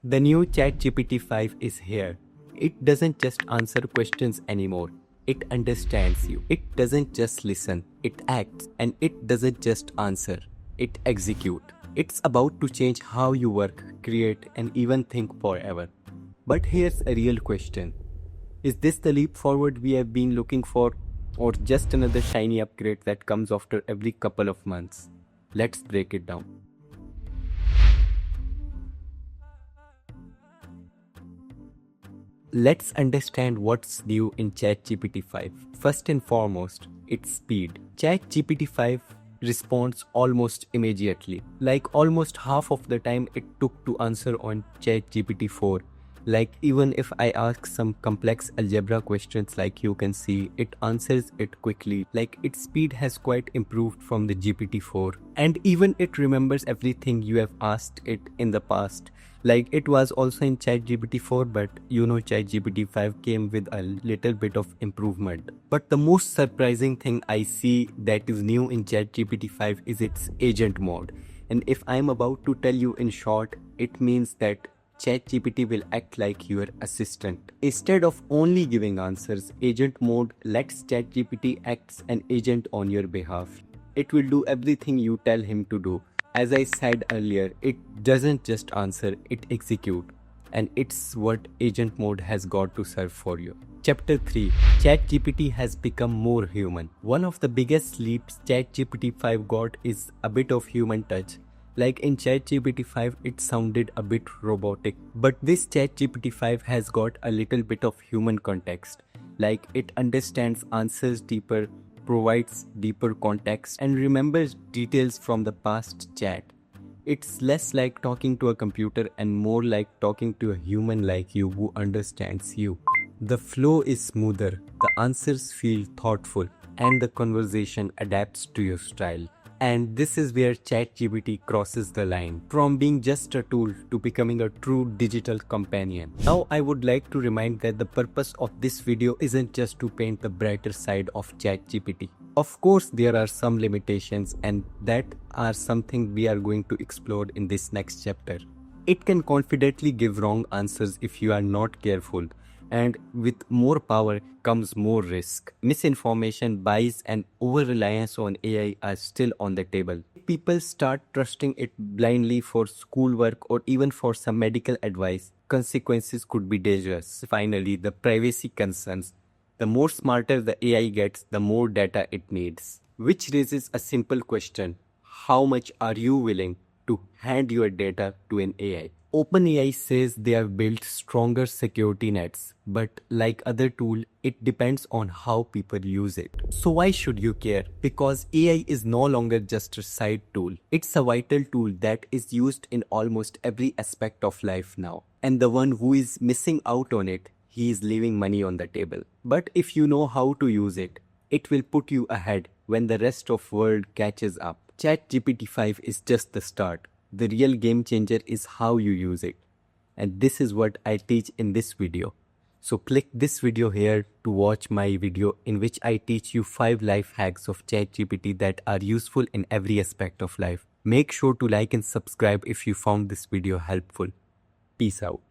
The new ChatGPT-5 is here. It doesn't just answer questions anymore. It understands you. It doesn't just listen. It acts. And it doesn't just answer. It executes. It's about to change how you work, create, and even think forever. But here's a real question. Is this the leap forward we have been looking for, or just another shiny upgrade that comes after every couple of months? Let's break it down. Let's understand what's new in ChatGPT-5. First and foremost, its speed. ChatGPT-5 responds almost immediately. Like almost half of the time it took to answer on ChatGPT-4. Like even if I ask some complex algebra questions, like you can see, it answers it quickly. Like its speed has quite improved from the GPT-4. And even it remembers everything you have asked it in the past. Like it was also in ChatGPT-4, but ChatGPT-5 came with a little bit of improvement. But the most surprising thing I see that is new in ChatGPT-5 is its agent mode. And if I'm about to tell you in short, it means that ChatGPT will act like your assistant. Instead of only giving answers, agent mode lets ChatGPT act as an agent on your behalf. It will do everything you tell him to do. As I said earlier, it doesn't just answer, it executes. And it's what agent mode has got to serve for you. Chapter 3. ChatGPT has become more human. One of the biggest leaps ChatGPT-5 got is a bit of human touch. Like in ChatGPT-5, it sounded a bit robotic. But this ChatGPT-5 has got a little bit of human context. Like it understands answers deeper, provides deeper context, and remembers details from the past chat. It's less like talking to a computer and more like talking to a human like you who understands you. The flow is smoother, the answers feel thoughtful, and the conversation adapts to your style. And this is where ChatGPT crosses the line from being just a tool to becoming a true digital companion. Now I would like to remind that the purpose of this video isn't just to paint the brighter side of ChatGPT. Of course, there are some limitations, and that are something we are going to explore in this next chapter. It can confidently give wrong answers if you are not careful. And with more power comes more risk. Misinformation, bias, and over-reliance on AI are still on the table. People start trusting it blindly for schoolwork or even for some medical advice. Consequences could be dangerous. Finally, the privacy concerns. The more smarter the AI gets, the more data it needs. Which raises a simple question. How much are you willing to hand your data to an AI? OpenAI says they have built stronger security nets, but like other tools, it depends on how people use it. So why should you care? Because AI is no longer just a side tool. It's a vital tool that is used in almost every aspect of life now. And the one who is missing out on it, he is leaving money on the table. But if you know how to use it, it will put you ahead when the rest of the world catches up. ChatGPT-5 is just the start. The real game changer is how you use it. And this is what I teach in this video. So click this video here to watch my video in which I teach you 5 life hacks of ChatGPT that are useful in every aspect of life. Make sure to like and subscribe if you found this video helpful. Peace out.